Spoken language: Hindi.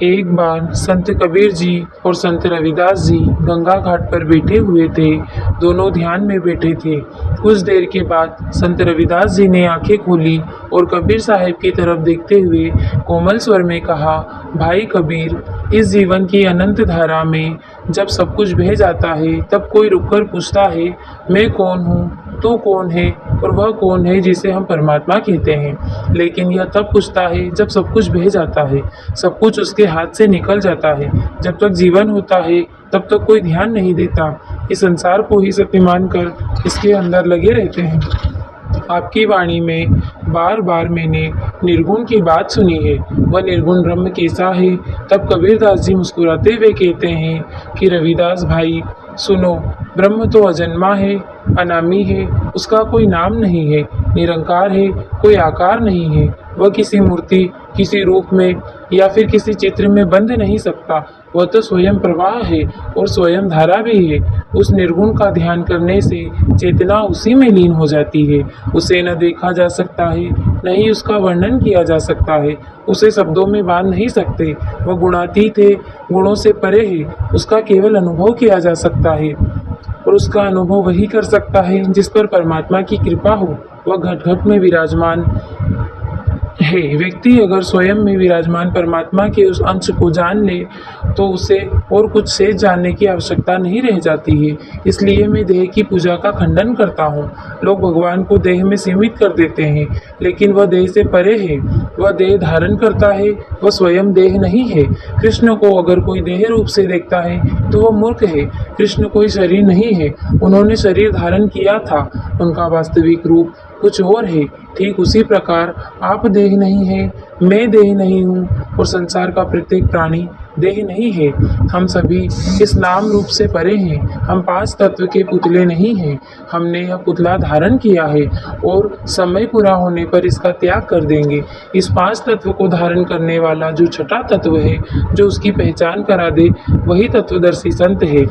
एक बार संत कबीर जी और संत रविदास जी गंगा घाट पर बैठे हुए थे। दोनों ध्यान में बैठे थे। कुछ देर के बाद संत रविदास जी ने आंखें खोली और कबीर साहब की तरफ देखते हुए कोमल स्वर में कहा, भाई कबीर, इस जीवन की अनंत धारा में जब सब कुछ बह जाता है तब कोई रुककर पूछता है, मैं कौन हूँ, तू कौन है और वह कौन है जिसे हम परमात्मा कहते हैं। लेकिन यह तब पूछता है जब सब कुछ बह जाता है, सब कुछ उसके हाथ से निकल जाता है। जब तक जीवन होता है तब तक कोई ध्यान नहीं देता। इस संसार को ही सत्य मानकर इसके अंदर लगे रहते हैं। आपकी वाणी में बार बार मैंने निर्गुण की बात सुनी है। वह निर्गुण ब्रह्म कैसा है? तब कबीरदास जी मुस्कुराते हुए कहते हैं कि रविदास भाई सुनो, ब्रह्म तो अजन्मा है, अनामी है, उसका कोई नाम नहीं है, निरंकार है, कोई आकार नहीं है। वह किसी मूर्ति, किसी रूप में या फिर किसी चित्र में बंध नहीं सकता। वह तो स्वयं प्रवाह है और स्वयं धारा भी है। उस निर्गुण का ध्यान करने से चेतना उसी में लीन हो जाती है। उसे न देखा जा सकता है, न ही उसका वर्णन किया जा सकता है। उसे शब्दों में बांध नहीं सकते। वह गुणातीत है, गुणों से परे है। उसका केवल अनुभव किया जा सकता है और उसका अनुभव वही कर सकता है जिस पर परमात्मा की कृपा हो। वह घट घट में विराजमान है। व्यक्ति अगर स्वयं में विराजमान परमात्मा के उस अंश को जान ले तो उसे और कुछ से जानने की आवश्यकता नहीं रह जाती है। इसलिए मैं देह की पूजा का खंडन करता हूँ। लोग भगवान को देह में सीमित कर देते हैं, लेकिन वह देह से परे है। वह देह धारण करता है, वह स्वयं देह नहीं है। कृष्ण को अगर कोई देह रूप से देखता है तो वह मूर्ख है। कृष्ण कोई शरीर नहीं है, उन्होंने शरीर धारण किया था। उनका वास्तविक रूप कुछ और है। ठीक उसी प्रकार आप देह नहीं है, मैं देह नहीं हूँ और संसार का प्रत्येक प्राणी देह नहीं है। हम सभी इस नाम रूप से परे हैं। हम पांच तत्व के पुतले नहीं हैं। हमने यह पुतला धारण किया है और समय पूरा होने पर इसका त्याग कर देंगे। इस पांच तत्व को धारण करने वाला जो छठा तत्व है, जो उसकी पहचान करा दे, वही तत्वदर्शी संत है।